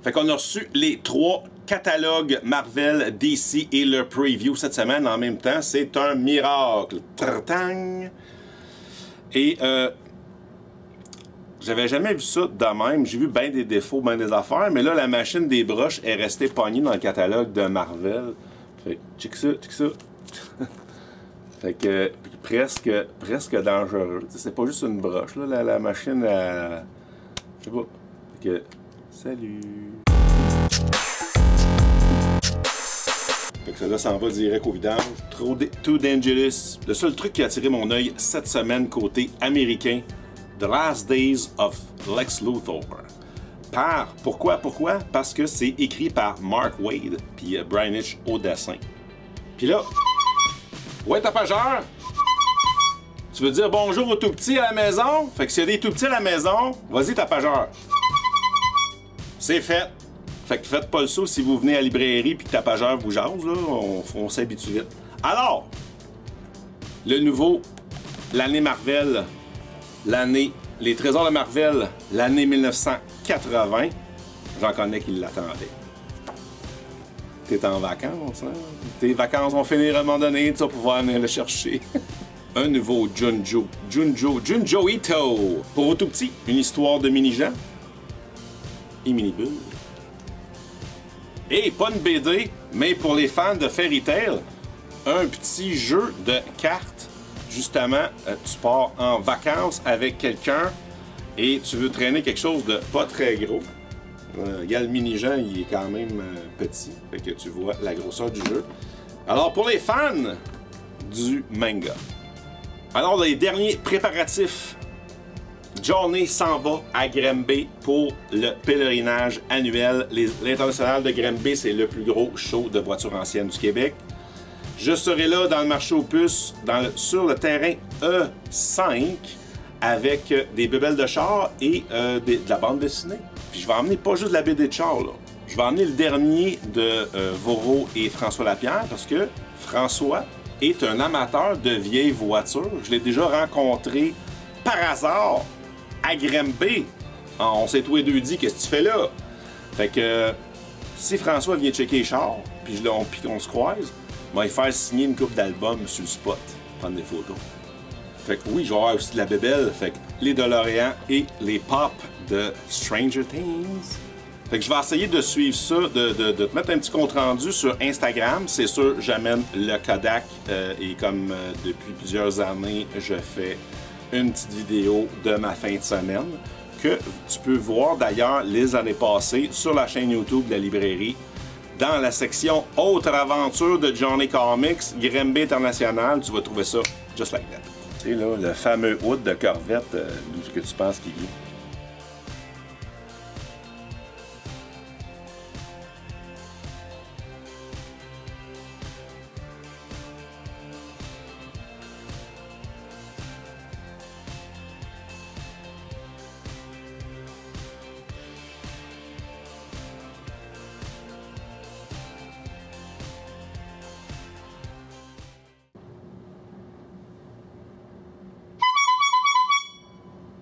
Fait qu'on a reçu les 3 catalogues Marvel, DC et leur preview cette semaine en même temps. C'est un miracle. Tratang. Et j'avais jamais vu ça de même. J'ai vu bien des défauts, bien des affaires, mais là, la machine des broches est restée pognée dans le catalogue de Marvel. Fait que, check ça, check ça. Fait que, presque dangereux. C'est pas juste une broche, là, la machine, je sais pas. Fait que, salut. Fait que ça là s'en va direct au vidange. Too dangerous. Le seul truc qui a attiré mon œil cette semaine côté américain, The Last Days of Lex Luthor. Pourquoi? Parce que c'est écrit par Mark Waid puis Brian Hitch au dessin. Puis là, ouais, tapageur! Tu veux dire bonjour aux tout petits à la maison? Fait que s'il y a des tout petits à la maison, vas-y, tapageur. C'est fait. Fait que faites pas le saut si vous venez à la librairie puis que tapageur vous jase, là, on s'habitue vite. Alors, le nouveau, l'année Marvel, les trésors de Marvel, l'année 1980, j'en connais qui l'attendaient. T'es en vacances, hein? Tes vacances vont finir à un moment donné, tu vas pouvoir venir le chercher. Un nouveau Junjo Ito. Pour vous tout petits, une histoire de mini-gens et mini-bulles. Et pas une BD, mais pour les fans de Fairy Tail, un petit jeu de cartes. Justement, tu pars en vacances avec quelqu'un et tu veux traîner quelque chose de pas très gros. Il y a le mini-gens, il est quand même petit, fait que tu vois la grosseur du jeu. Alors, pour les fans du manga, alors les derniers préparatifs, Johnny s'en va à Granby pour le pèlerinage annuel. L'International de Granby, c'est le plus gros show de voitures anciennes du Québec. Je serai là dans le marché aux puces, sur le terrain E5, avec des bébelles de char et de la bande dessinée. Puis je vais emmener pas juste de la BD de char, là. Je vais emmener le dernier de Voro et François Lapierre, parce que François est un amateur de vieilles voitures. Je l'ai déjà rencontré par hasard à Granby. On s'est tous les deux dit, qu'est-ce que tu fais là? Fait que si François vient checker les chars, puis on se croise, il va faire signer une coupe d'albums sur le spot, prendre des photos. Fait que oui, je vais avoir aussi de la bébelle, fait que les DeLorean et les pop de Stranger Things. Fait que je vais essayer de suivre ça, de te mettre un petit compte rendu sur Instagram. C'est sûr, j'amène le Kodak et comme depuis plusieurs années, je fais une petite vidéo de ma fin de semaine que tu peux voir d'ailleurs les années passées sur la chaîne YouTube de la librairie. Dans la section Autres aventures de Johnny Comics, Granby International, tu vas trouver ça just like that. Tu sais, là, le fameux hood de Corvette, d'où est-ce que tu penses qu'il est?